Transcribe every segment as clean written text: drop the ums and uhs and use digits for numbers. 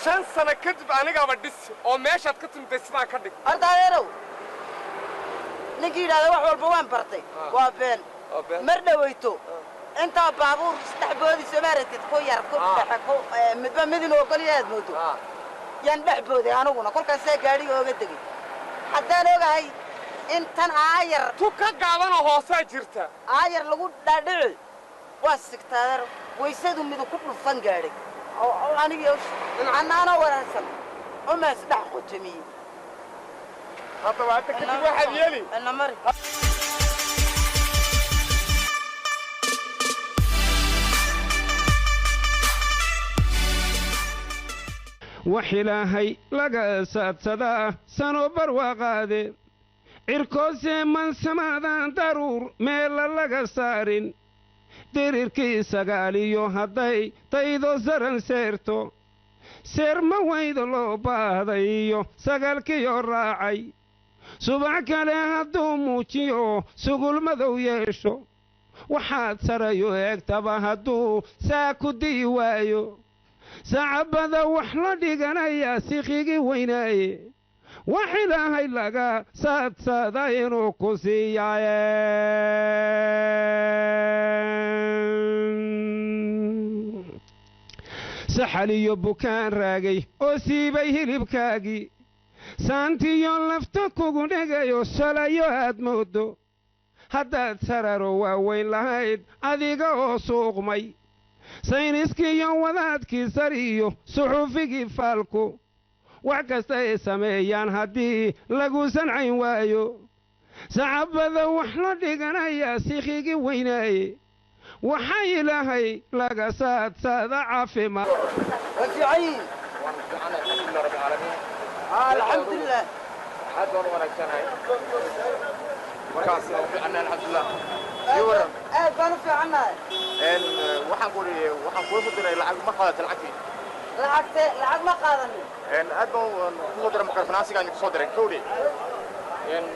5 سنة كتب أنا قاعد بدس أو ماشي أتكتم دسنا كذي أردايرو نجي هذا واحد والبوان برتي وابن مرنا ويتو أنت بابور استحبودي سمارة تتخير كل حكو مدبا مدين وقول يا زموتو ينبحبودي أنا وأنا كل كسر قاري وقدقي حتى لو هاي أنت عاير توكا قاعدنا هو ساجرته عاير لقول دادل واسكتار ويسدوا مدو كل فنجاري أو أنا يوش أنا وراسم وما استح قدمي هذا بعد كده واحد يلي أنا مري وحلاهي لقى ساتسدا سنوبر وقادي إركوسي من سمادان ضرور ميلا لقى سارين ديريركي سقاليو هداي تايدو زرن سيرتو سير ما ويدو لو باهدايو سقالكيو راعي سبعك لها دوموشيو سقول مدو يشو وحاد سرايو اكتبا هدو ساكو ديوايو سعبدا وحلا ديغانايا سيخيغي ويناي وحلاهي لغا ساد ساداينو كوسياي سحليو بوكان راغي او سيباي هلبكاغي سانتيو لفتا كوغو دغايو سلايو ادمودو هداد سرارو واوين لهايد اديغا او سوقمي sayniskiyo wadaadkii sariyo suxuufigii faalku wax kasta ay sameeyaan haddii lagu sancayn waayo sacabada wax la dhiganayaa sikhigii weynaaye waxaa ilaahay laga saadsaada caafimaad وجعين الحمد لله هذا هو ونكسناي مركز عنا الحمد لله يورم كانوا في عنا waxaan ku diray lacag ma qaadato lacagtii lacag ma qaadani aad baan ku diray markaasnaasiga aan soo diray kowdi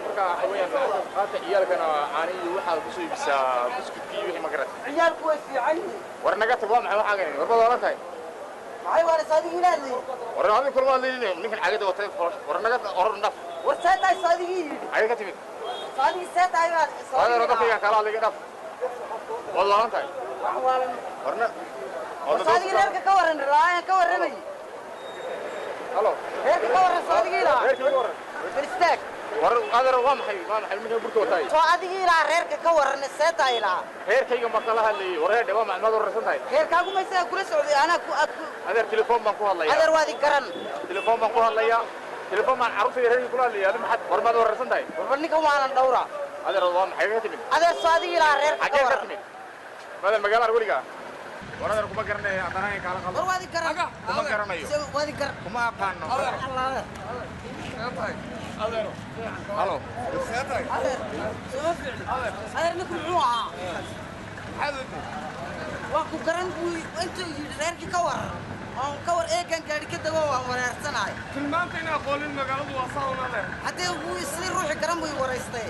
marka haween qaata ciyaalkana aan iyo waxa ku soo ibisaa buskudkii wixii ma garat ciyaalku way fiican war naga tag waa maxay waxa gaani war baad oran tahay maxay war saadiga ilaali war aan kulma leeyahay ninkan xagada watay war naga oran dhaf war saadai saadigi ay ka timid saadigi saadai هذا ربك كلام اللي قدف والله أنت ورنا صادقي لك كورن راي كورني هلو هيك كورن صادقي لا هيك كورن برستك هذا روام حي من بركو تاي صادقي لا ريرك كورن سيتاي لا هيك كيغا مقلها اللي وريد waa macnad warsantahay heerkaagu ma isaga kula socday ana ku adeer telefoon baan ku hadlayaa adeer waadi garan telefoon baan ku hadlayaa telefoon baan carruurta yahay kula hadlayaa maxad warmad warsantahay warbaninka waanan dhawra adeer waa maxay ka timid adeer صادقي لا reerka ka timid madal magaalada waliga waradan kuma garanay adanay kala qalad war waadi garan kuma garanayo waadi gar kuma aqaano adeer halo seetay adeer soo fiicli adeer ninkuu muxuu ahaa xadid waa ku garan buu intuu reerkii ka waran oo ka war eegan gaari ka dago waa wareersanaay tilmaanta in aqoolin magaaladu waa saawnaade hadee uu isla ruuxi garan buu wareystay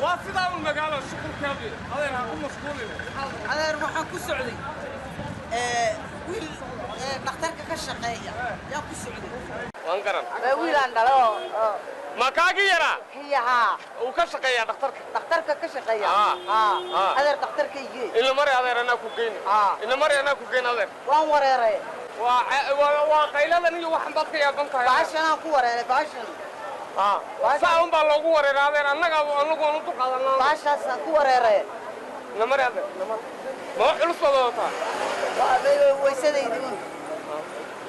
waa sidaa uu magaalada shuqulkeedii adeer ha ku mashquulin adeer waxaan ku socday wiil dhakhtarka ka shaqeeya yaa ku socday waan garan wiilaan dhalo ma kaagi yara hiyaha uu ka shaqeeyaa dhakhtarka ka shaqeeya adeer dhakhtarkayge ila mari adeer anaa ku geyn ila mari anaa ku geyn adeer waan wareeray waa qayladan iyo waxan baad ka yaaban tahay baashan aan ku wareeray baashan saan baa loogu wareeray adeer anagu aan u qaadanaa baashaas aan ku wareeray ila mari adeer ma wax culus baad wadataa waa weysadaydi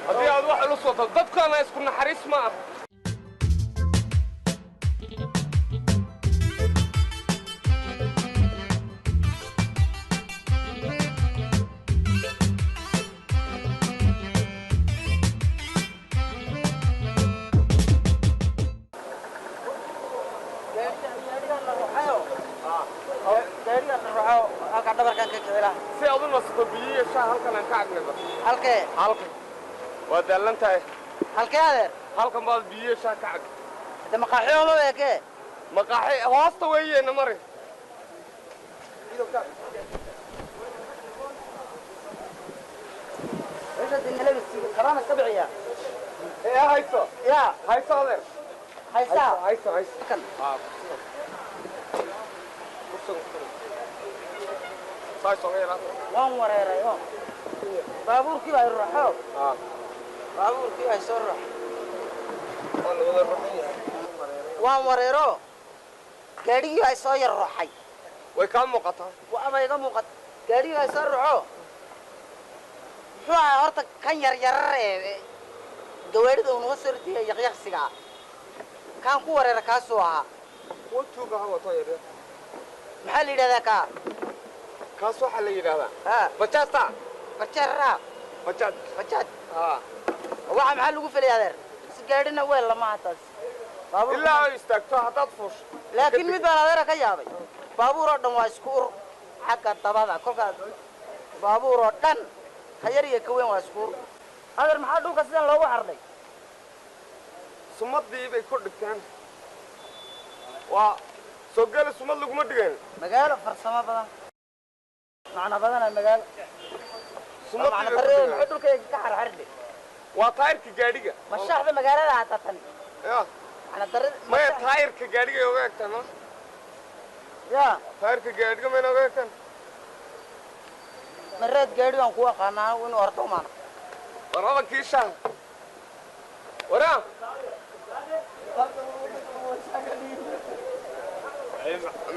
haddii aad wax culus wadato dadkana isku naxariis ma ah si aad u nasto biyo shaah halkan aan ka cagnayba halkee waa daalan tahay halkee adeer halkan baad biyo shaah ka cag hada maqaaxiyo ma weekee maqaaxi hoosta weeyeena mari ايش هذه اللي لابس كرامه سبعيه يا هيصة يا هيصة هذا هيسا هيصة كان صاي صغير وان وريريو baabuurkii baa ruuxo baabuurkii ay soo ruux waan wareero gaadhigii ay soo yar ruuxay way ka muuqataa waa iga muuqat gaadhigii ay soo ruuxo muxuu ahaa horta kan yar yararee gawaarida uu naga soo ridiyay yaqyaqsiga kan ku wareera kaasoo ahaa watuuga wato yar maxaa la yidhahdaa kaa kaas waxa la yiraahdaa bajaajta bajaajra bajaaj bajaaj waxa maxaa lagu filay adeer si gaadhina weel lama hataas baabuur ilaa ay istaagto hadaad fuush laakiin mid baan adeer ka yaabay baabuur oo dhan waa isku ur xagga dabada kolka baabuur oo dhan ka yar iyo ka weyn waa isku ur adeer maxaa dhulka sidan loogu xarday sumadii bay ku dhigteen waa soo gal sumad laguma dhigeen magaalo farsamo badan macna badan magaalo sumadii macna dareen maxaa dhulka ka xarxarday waa taayirka gaadhiga mashaxda magaalada hata tan ya macna dareen ma taayirka gaadhiga uga egtaan ya taayirka gaadhiga ma uga egtaan mareed gaadhigan kuwa qaanaa inuu horto ma waraba kiisha wara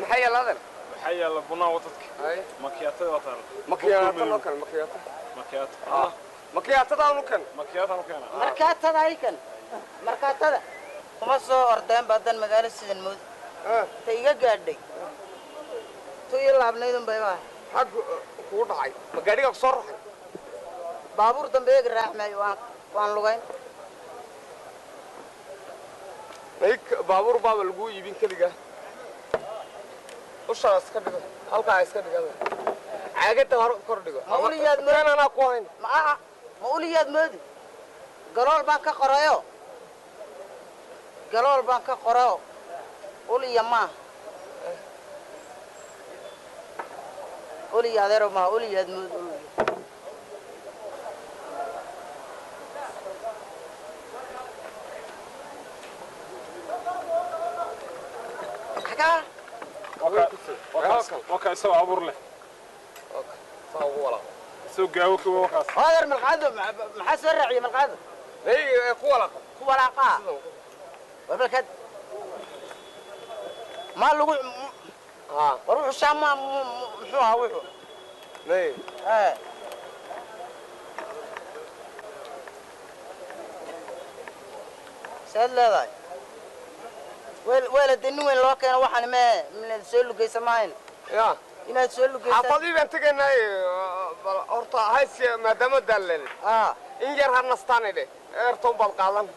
maxay yaladan maxay yala bunaa wadadka ay makiyaatada wataan makiyaatada lokal makiyaatada makiyaatada anu kan makiyaatada keena markaatada ay kan markaatada kuma soo ordeen badan magaalo sidan mood ta iga gaadhay tu ii laabnaydun bay waa xag kugu dhacay ma gaadhiga soo raxay baabuur dambe eeg raaxmay waan lugayn baabuur baaba lagu iibin kaliga ushaas ka dhigo halkaa iska dhigo caagada hor kor dhigo ma uliyaad moodi anaa ku hayn ma uliyaad moodi galool baan ka qorayo galool baan ka qorayo uliya ma uliya adeero ma uliyaad moodi uliya وكا سو عبر له سو ولا سو جاوك وكاس هذا الملقاده ما سرعي ملقاده اي كولا قا وبلكد ما لو وروح الشام محوها وحو ليه سهل هذا ولد إنه وين لو كان واحد ما من السؤال اللي جيسماين يا إن السؤال اللي جيسم حفظي بنتك إنه أرتا هاي ما دام دلل إنجر هالنستاني ده أرتم بالقلم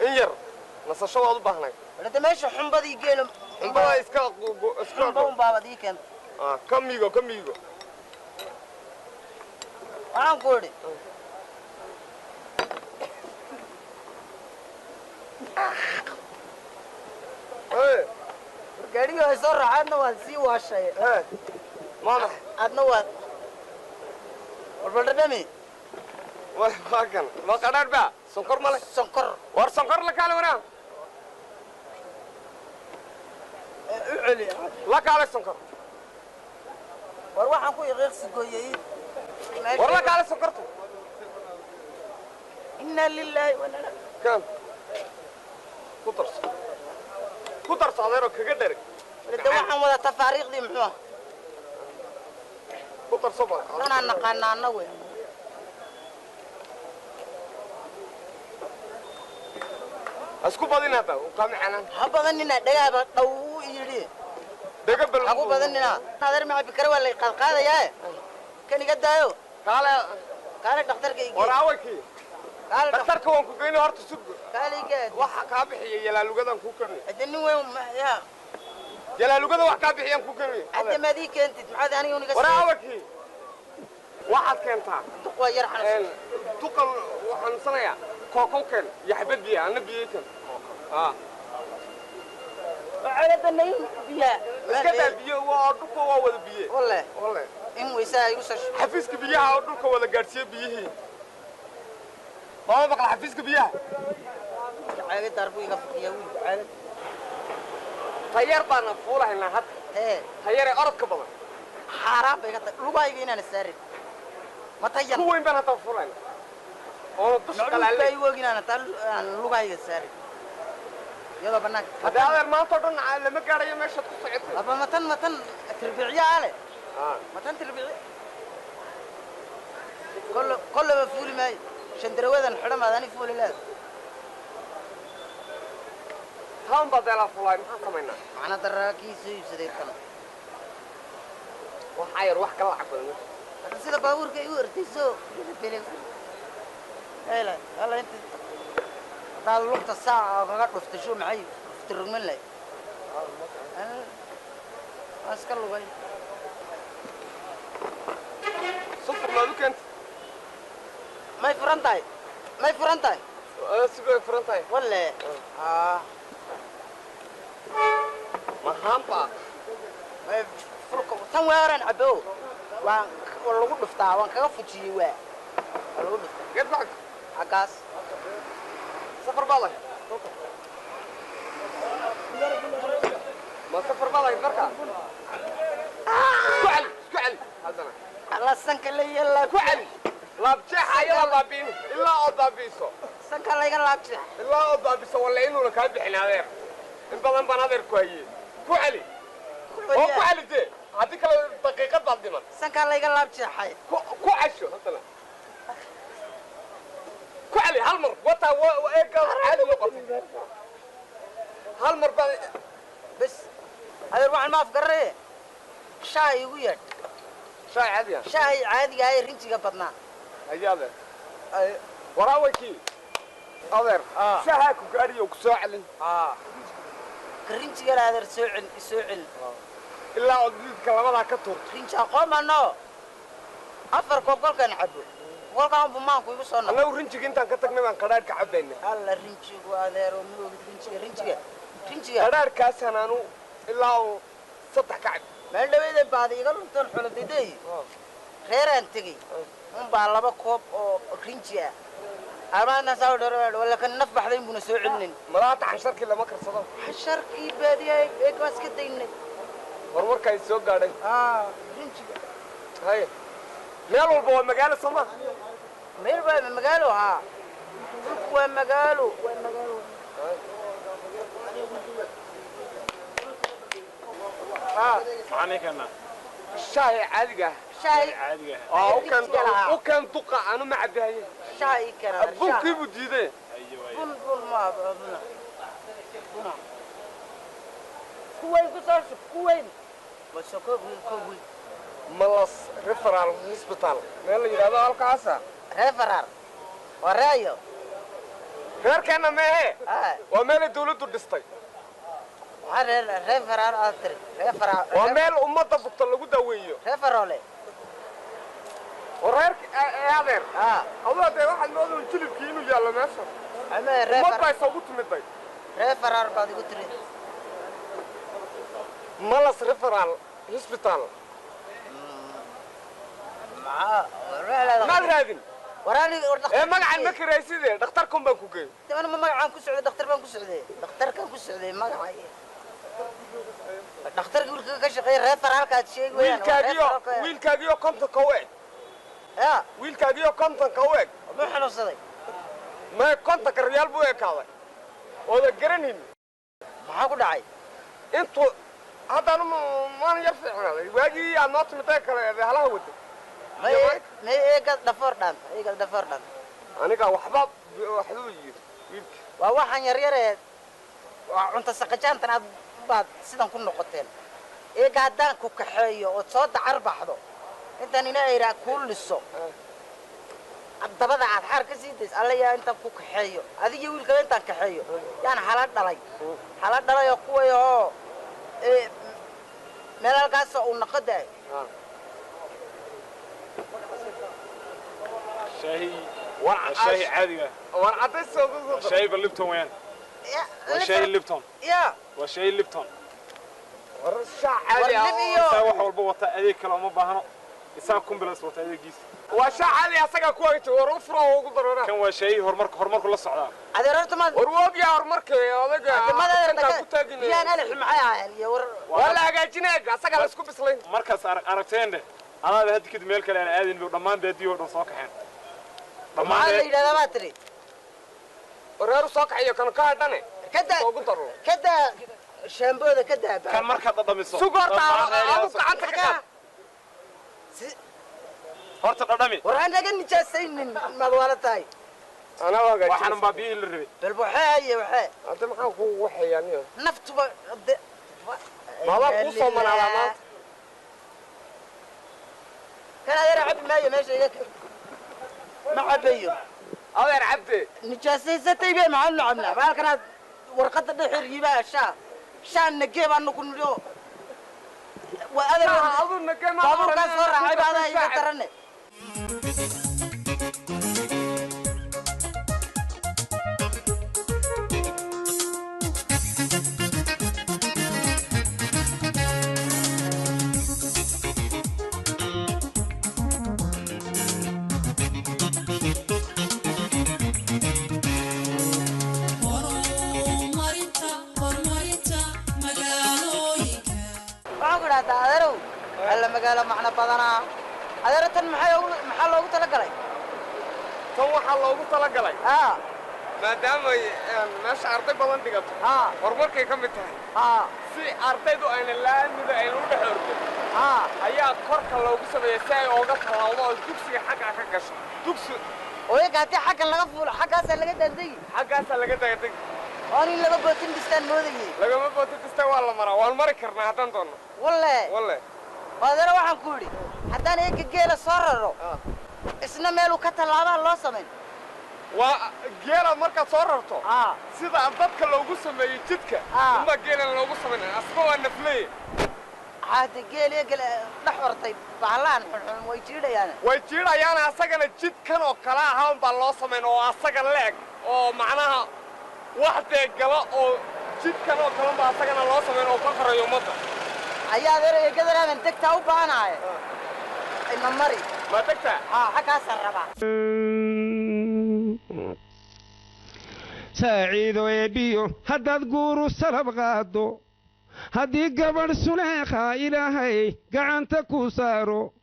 إنجر نص شو هذا بحناك أنت ماشي حنبضي يجيلهم حنبضي إسكال حنبضي بابا دي كان كم يجو أنا قولي gaadhiga ay soo raacadna waan sii waashay maana adna waad walbaldhami waakan ma qadhaadh ba sonkor male sonkor war sonkor la kaale waraa u celi la kaale sonkor war waxaan ku yaqiiqsi gooyay war la kaale sonkortu inna lillahi wa inna kan ku darso adeero kaga dherig inta waxaan wada tafaariiqdii muxuu ku darso ba anaa naqaanaa annagu asku badinata u qaamicana ha badanina dhagaaba dhaw yiri dhaga bal ha ku badanina adeer ma bikar wala qalqaadaya kan iga daayo kaale dhakhtarka igi waraawaki dhakhtarka waan ku geeyay horta sug kaaliga waxa ka bixiyay yalaalugadan ku keenay adani weyn ya yalaalugada wax ka bixiyaan ku keenay hadda ma dii keentid maxaad aniga uniga waraawaki waxaad keentaa duq waa yar xanuun duqan waxaan sanaya kooko keen yaxbad biya ana biyo kan وعلى النيم بيا iska biyo waa dhulka waa wada biyo والله والله إن ويسا يوسف xafiiska biyaha oo dhulka wada gaarsiyo biyihii ما بقى حفيزك بيها عاقد ضربوا يقفل يا ولد عاقد طيار بان فوله هنا حد ايه طياري أرض كبلا حرام بيقطع لغاي انا السارد ما طير هو وين بنا تفوله هنا أنا بس قال معلوم عليه باي وجينا انا تال لغاي السارد يلا بناك هذا هذا ما تردن على ما قال يوم ايش تصعد ابا متن تربيعيه عليه متن تربيعيه كل مفعول ماي شندرويدن حرم هذاني فول لا هم بدل فوله ما سمعنا معنا دراكي سيب سديتنا وحير وح كلا عقل sida baabuurka ay u ortayso filim eela alla inta dal lugta saaca kaga dhufto shuu maxay tirugman lay aska lugay صفر ما ذوك أنت may furan tahay سبب فرنتاي walla ما هامبا may furka tan weeran cabo waan lagu dhuftaa waan kaga fujiyay waa lagu dhuftaa قد معك xagaas صفر بالله ما صفر بالله يبركها كعلي هذا alla sanka la yalla كعلي لا بجح يلا ضابين إلا أضابيسو sanka la iga laabtay إلا أضابيسو ولا إنه لك هذا حنا غير إن بدن بنادر كويس كعلي هو كعلي ده هذيك الدقيقة بعد ما sanka la iga laabtay كعشو مثلا كعلي هالمر وتا وإيجا عادي وقتي هالمر بعد بس هذا واحد ما أفكر شاي وياك شاي عادي شاي عادي هاي رنتي قبضنا هذا وراويكي أضر شاهك وقاري وكسوعلن رنتي قال هذا سوعل إلا أدريد كلامنا كتور رنتي أقوم أنه أفر كوكل كان عبو كوكل كان بمان كوي بصنا أنا ورنتي كنت كتكنا من قرار كعبين الله رنتي وهذا روميو رنتي قرار كاس أنا إلا سطح كعب ما اللي بيد بعد يقولون تنحل تدي غير أنتجي هم بعلبة كوب أو رنتي أما الناس أقول ولا كان نفح ذي بنسوعلن مرات عشر كيلو مكر صدام حشر كي بادي هيك ماسك الدين ورور كاي سوق قاعد رنتي هاي ميلو البو مقالة سما ميل بقى من مقاله ها وين مقاله عني كنا الشاي عادقة شاي عادي وكان دقة أنا ما عدها شاي كنا أبوك كيف جديدة ايوه بن ما بنا كوين كسر كوين بس كوين ملص ريفرال هوسبيتال ميل يرادا halkaasa ريفرار ورايو reerkeena ma ahe waa meel dawladdu dhistay ريفرار أثر ريفرار waa meel ummadda bugta lagu daweeyo ريفرالي reerk adeer awlaadee waxaad moodaa jilibkii inuu yaallo meesha أما ummad ريفرار baa isagu timiday ريفرار بعد قلت لي malas referal hospital ما raadin وراني magacan ma kiraysidee dhakhtarkan baan ku geeyay أنا ما مقعد كسعودي دكتور بان كسعودي دكتور كان كسعودي ما قعد دكتور يقول كش غير ريفرال كات شيء wiilkaagiyo konton ka weeg يا wiilkaagiyo konton ka weeg مو حلو صدق ma kontonka riyaal buu ekaaday ooda garanaynin maxaa ku dhacay intuu haddana maan yar fiicnaaday waagii aad noo timiday kale halaha wada ma eega dhafoor dhaanta aniga waxba waxduu yiri wiilka waa waxaan yar yaree waa cunto saqajaantan aad baad sidan ku noqoteen eega haddaan ku kaxeeyo ood soo dacar baxdo intaan ina ayraa kuu liso dabada aad xaar ka sii days alla yaa intaan ku kaxeeyo adiga wiilkaba intaan kaxeeyo yaan hala dhalay oo kuwayoo meel halkaasoo uu noqodaay شاي عادي waan cadays شاي بالليبتون وين وشاي الليبتون يا وشاي الليبتون ورشا عادي والليبيو تا wax walba wata adeeg kale uma baahno إسان كومبلس وتأيي جيس وشاع علي أسقى كويت ورفرة وقدرنا كان وشيء هرمر كل الصعداء هذا رحت ما وروق يا هرمر كي ما أنا يا أنا اللي معايا يعني ولا جايجناك أسقى لسكو بسلين مركز أركتين ده أنا هذا كده ميل كلام عادين ضمان ده ديو نصاق حين ضمان اللي ده ما تري وريرو صاق حيا كان كهدني كده شامبو ده كده كان مركز ضمن الصوت سكر أبوك عنك كده هرت القدمي ورانا قلني جالسين ما ولتاي أنا واقع وحنا مبابي اللي بالبحاية وحاي أنت ما هو وحي يعني نفط ما بقى قصة من علامات كان هذا عبد ما ماشي هيك ما عبيه هذا عبدي نجاسي ستيبي مع النعمنا ما كانت ورقة الدحر يبقى شان نجيب أنه كل يوم وأنا أظن نجيب بابور كان صار عيب هذا يبترني هلا مقالة معنا بدنا هذا رتن محل لوجو تلقلي تو محل لوجو تلقلي ما دام ناس أرضي بدن دقت ورمركي كم بتاعي في أرضي دو أين لا ندا أين وده حرب هيا كرك لوجو سبي ساي أوقات الله دوكسي حاجة كش دوكسي وياك هتي حاجة اللي غفول حاجة أصلا اللي قد دقي حاجة أصلا اللي قد دقي أنا اللي ببوتين دستان مودي لقى ما بوتين دستان والله كرنا هتان تونا والله هذا واحد كوري حتى أنا هيك جيل صرره إسنا ماله كتل على الله سمين وجيل مركز صررته سيدا عبدك لو قسم يجدك ثم جيل لو قسم أسمعوا النفلية هذا جيل يقل نحور طيب بعلان ويجيدا يعني أسجن الجد كانوا كلاه هم بالله سمين أو أسجن لك أو معناها واحد جلا أو جد كانوا كلام بأسجن الله سمين أو فخر يومته أيها ذري قدرنا من تكتا وبانا إنه مري ما تكتا حكا سربا ساعيدو يبيو هداد قورو سلب غادو هدي قبر سليخا إلهي قعنتا كوسارو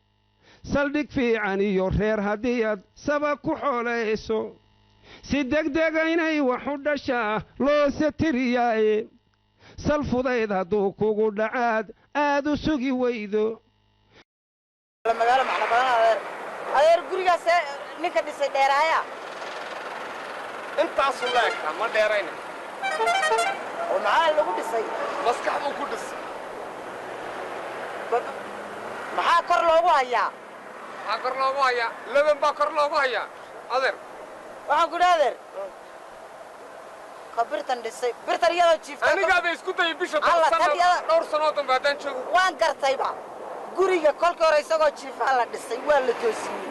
سلدك في عنيو رير هدياد سباكو حوليسو سيدك دقيني وحدشا لو سترياي سلفضيد هدو كوغو دعاد آدو سوغي ويدو لما قالوا معنا بدنا هذا قرية نكا ديسي ديرايا انت أصلاك ما ديرين ومعاه اللي قد ديسي مسكح بو قدس معاه كور لوغو هيا كور لوغو هيا لبن با كور لوغو هيا أذر waxaan ku dhaadeer khabirtan dhisay birtan iyadoo jiifta aniga bay isku day bisha dhowr sano tan baadaan joogo waan gartayba guriga kolkii hore isagoo jiifa la dhisay waa la toosiyey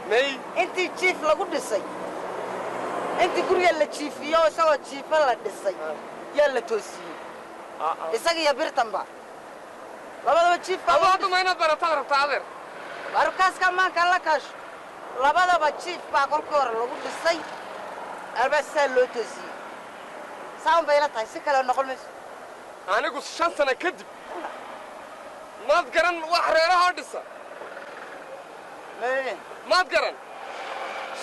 may intii jiif lagu dhisay intii guriga la jiifiyo isagoo jiifa la dhisay yaa la toosiyey isaga iyo birtanba labadaba jiifka labadaba ma inaad barataan rabtaa adeer warkaaska maanka la kaasho labadaba jiif baa kolkii hore lagu dhisay albaasaa loo toosiyey saan bayna tahay si kale noqon mayso anigu 5 sano kadib maad garan wax reeraha dhisa maad garan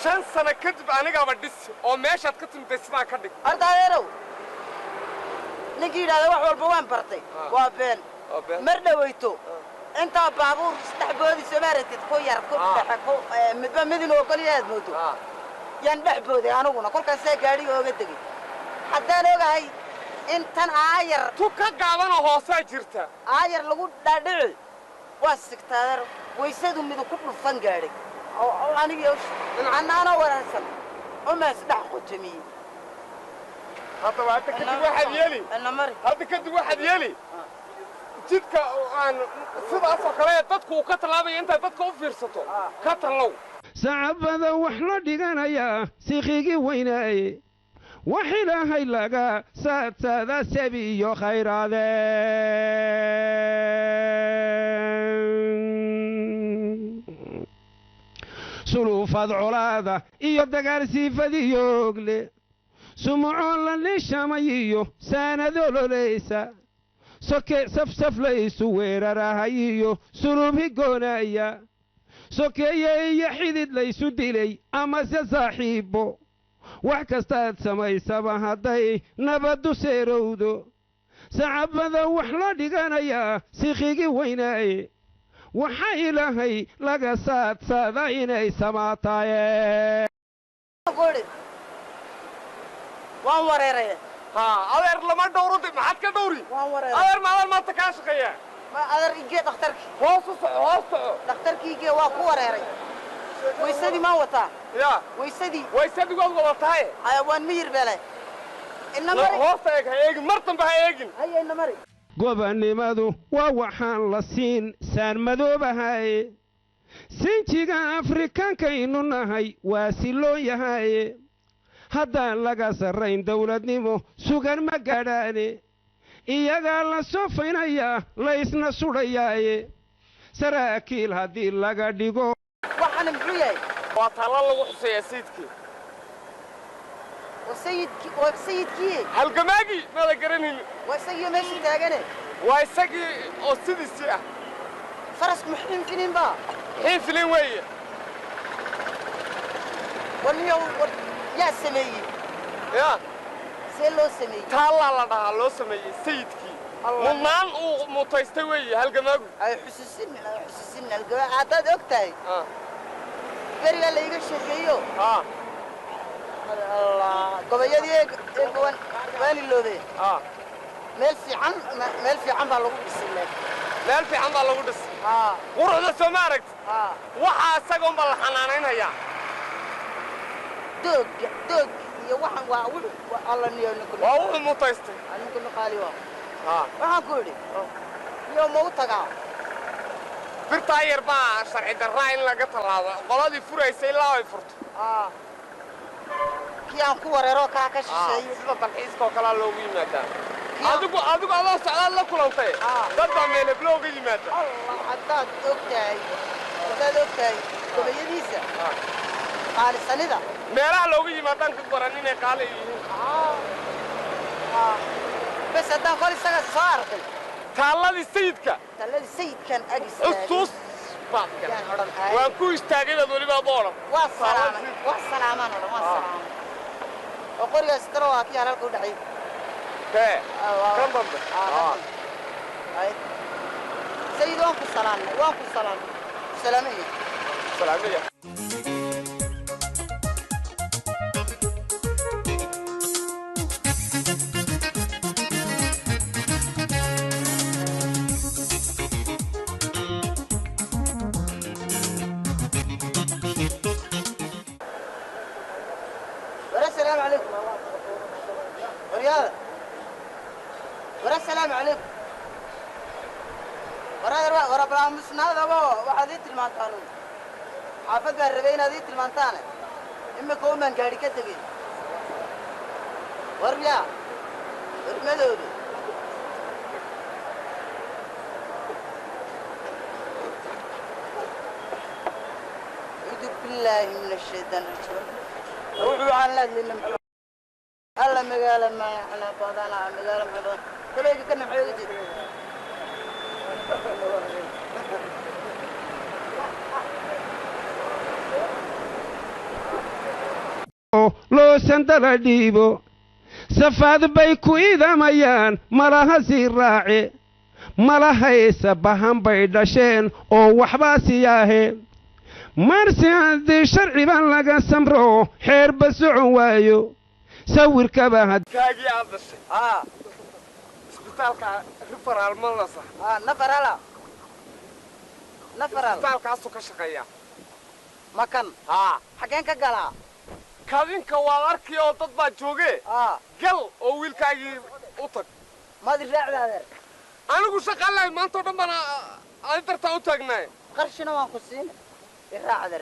5 sano kadib anigaaba dhis oo meeshaad ka timid sidaan ka dhig ardaadeerow ninkii yidhaahda wax walba waan bartay waa been mar dhawayto intaa baabuur saddex boodi Soomaaliyeed ku yar ku dhaxa ku midba midin oo kaliya moodo yaan dhex booday aniguna kolkaas gaariga ooga dagay haddaan ogahay intan aayar tu ka gaaban oo hoose jirta aayar lagu dhaadhici waa sigtaadar waysadu mid ku dhufan gaaray oo aniga anaana warasan oo ma saddex qotami hadda waxa kadib waxaad yeeli hadda kadib waxaad yeeli jidka aan sidaas oo kale dadku ka talaabay inta dadku u fiirsato ka talow sacabada wax la dhiganayaa sikhigi weynaay wax ilaahay laga saatada sabiyo khayraade suluufad colaada iyo dagaal siifadiyoogle sumucoo la nishamayiyo saanadololaysa soke safsaflaysu weerarahayiyo suluubhi goonaya sokeeye iyo xidid laysu dilay amase saaxiibbo wax kastaad samaysaba hadday nabaddu seerowdo sacabada wax loo dhiganayaa sikhigi weynaaye waxaa ilaahay laga saadsaada inay samaataaye waan wareeray adeer lama dhowrudi maxaad ka dhowri adeer maadan maanta kaa shaqeeyaa ma adeer igee dhakhtarkii hoos u soco hoos soco dhakhtarkii igee waa ku wareeray waysadii maan wataa ya waysadii waad wadatahay waan miyir beelay inamari hoosta eeg ha eegin mar dambe ha eegin haya inamari gobonnimadu waa waxaan la siin saan madoobahaye sinjiga afrikaankaynu nahay waa si loo yahaye haddaan laga sarrayn dawladnimo sugan ma gaadhaane iyagaa la soofaynayaa la isna sudhayaaye saraakiil haddii laga dhigo waxaana muxuu yahay waa taalla lagu xuseeyaa sayidkii waa sayidkii halgamaagii maada garanayni waa isagii meeshii taagane waa isagii oo sidiisii ah farasku muxuu filin baa filin weeye waniyo yaa sameeyey ya see loo sameeyey taallaa la dhahaa loo sameeyey sayidkii mudnaan uu mutaystay weeye halgamaagu ay xusuusin halgamaa haddaad og tahay berigaa layga sheekeeyo الله قبيلة إيه وين اللودي مال في عم بالله بس الله مال في عم بالله بس ورد سمارك وحاسقهم بالحنانين هيا دوق يا واحد واول الله نيونكم واول متيستي أنا كنا قالي واحد كودي يوم موتها فرتاير با شرعي الراين لقط الله قلادي فريسي لا يفرط كيان كوريرو كاكا شيء sida dalxiiska kala loogu yimaada adigu adoo socdaal la kulantay dad baa meel blog yimaada Allah hadaad ogtahay gobayadiisa qaali sanida meelaha loogu yimaadaan ka qoran inay qaali yihiin bas haddaan qol isaga soo arkay taalladii sayidkan agistaagay waan ku istaagay dad waliba dooran waa salaaman وقرية استروى فيها نلقوا دحين. كم ضمن؟ سيد وانكو السلام سلامية. السلام عليكم ورياض السلام عليكم ورا برامج هذا وحديت المانتان حافظ الربين هذيت المانتان إما كومن قاعد كتبي ورياض المدودي أعوذ بالله من الشيطان الرجيم روحوا على اللي محمد الله مقال ما احنا فضانا مقال محمد تلاقي كنا حيوتي loo sandala dhiibo safaad bay ku idamayaan malaha sii raace malahaysa bahan bay dhasheen oo waxbaa siyaahe marsi haddii sharciban laga samro xeerba socon waayo sawirkaba kaagii aad dhashay isbitaalka rifaraal ma la sax nafaraala isbitaalkaasu ka shaqeeya makan xageen ka galaa kadinka waad arkay oo dad baa jooge gal oo wiilkaagii u tag maadi raacda adeer anigu shaqaalahay maanta oo dhan baan aan dartaa u taagnay qarshina waan ku siinay الراعي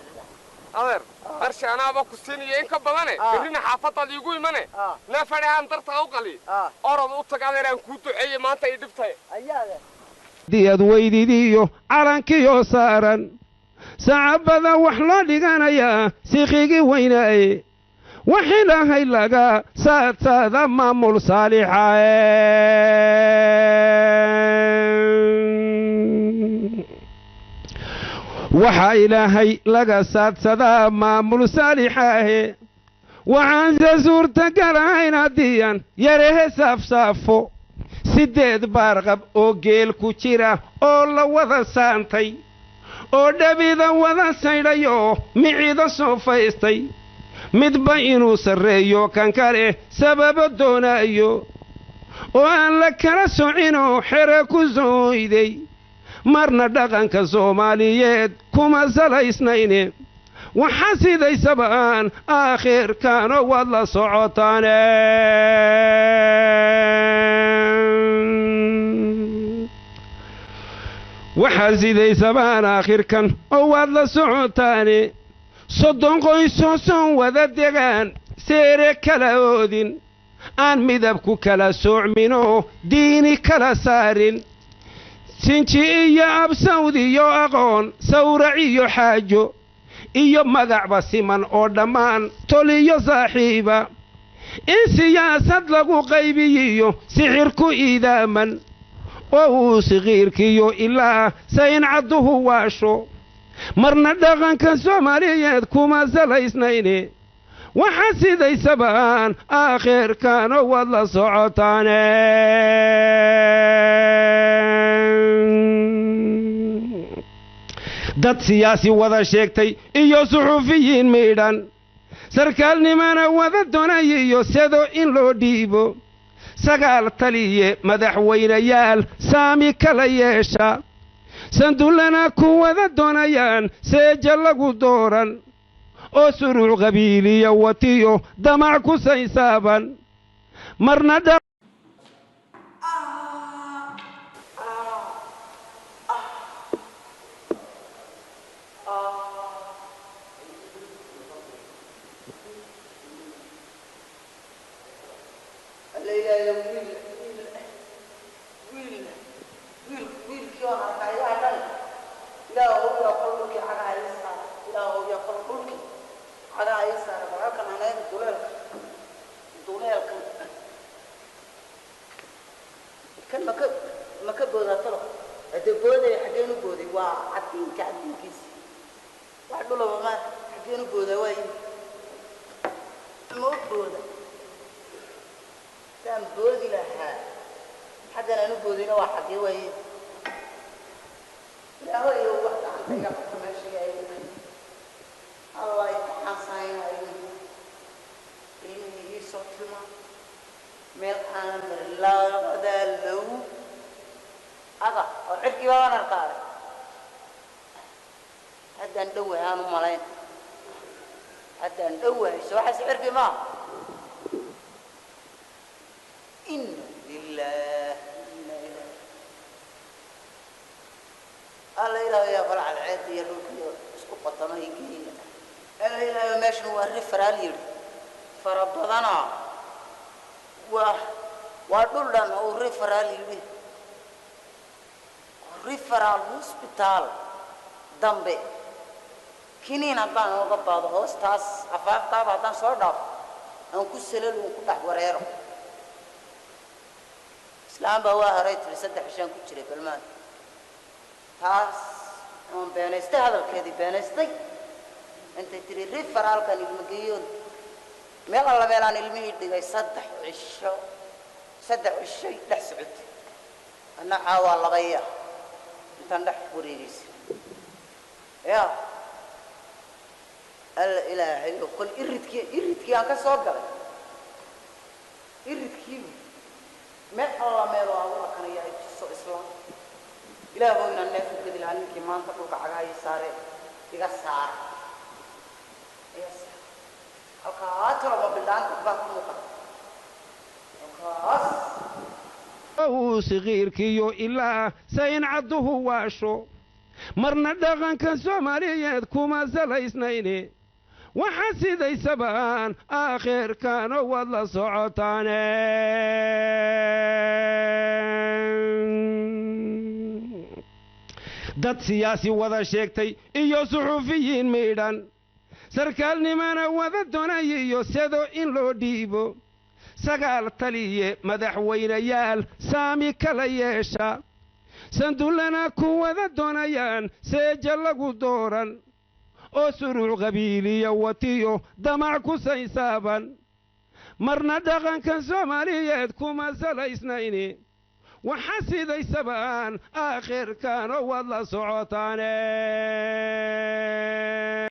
أمر قرش أنا أبغى كسيني إنك بدني برينا حافظة يقول مني نفري عن درت أوقلي أرد أوتك على رأي كوتو أي ما أنت يدفتي دياد ويديو علنكيو سارن sacabada wax loo dhiganayaa sikhigii weynaaye wax ilaahay laga saadsada maamul saalixa waxa ilaahay laga saadsadaa maamul saalixa waxaan suurtagalahayn haddiiyan yarehe saafsaafo 8 baarqab oo geel ku jira oo la wada saantay oo dhabida wada saydhayo miciida soo faystay midba inuu sarreeyo kan kale sababo doonaayo oo aan la kala socinoo xere ku sooyday marna dhaqanka Soomaaliyeed kuma salaysnayne waxa sidaysaba aan aakhirkaano wad la socotaane waxa sidaysaba aan aakhirkan oo wad la socotaane soddon qoysoo son wada degaan seere kala oodin aan midabku kala soocmino diini kala saarin sinji iyo absawd iyo aqoon sawrac iyo xaajo iyo magacba siman oo dhammaan tol iyo saaxiiba in siyaasad lagu qaybiyo sixir ku iidaaman oo uu siqiirkiyo ilaa sayn cadduhu waasho marna dhaqanka Soomaaliyeed kuma salaysnayne waxa sidaysaba aan aakhirkaano wad la socotaane dad siyaasi wada sheegtay iyo suxufiyiin miidhan sarkaalnimana wada doonayo sado in loo dhiibo sagaal taliye madaxweynayaal saami kala yeesha sandullana ku wada doonayaan seeja lagu dooran oo suruuc qabiiliya watiyo damac ku saysaaban marna referral hospital dambe kiniin haddaan uga baado hoostaas afaaftaada haddaan soo dhaafo aan ku salalo ku dhex wareero islaam baa waa haray 3 cishaan ku jiray balmaan taas aan beenaystay hadalkeedii beenaystay inta tiri referralkan ilma geeyoon meel alla meelaan ilmihii dhigay 3 cisho dhex socotay ana caawa labaya intaan dhex wareegaysa يا الإلهي كل إردكي أنك صادق إردكي ما الله ما الله كان يعيش الإسلام إلهي من الناس كذي العلم كمان تقولك عجاي سارة يقصر الكهات رب بالله تبارك الكهات أو صغير كيو إلا سينعده واشو marna dhaqanka Soomaaliyeed kuma salaysnayne waxa sidaysaba aan aakhirkaano wad la socotaane dad siyaasi wada sheegtay iyo suxuufiyiin miidhan sarkaalnimana wada doonaya iyo sedo in loo dhiibo sagaal taliye madaxweynayaal saami kala yeesha sandullana ku wada doonayaan seeja lagu dooran oo suruuc qabiiliya watiyo damac ku saysaaban marna dhaqankan soomaaliyeed kuma salaysnayni waxa sidaysabaan aakhirkan oo wad la socotaane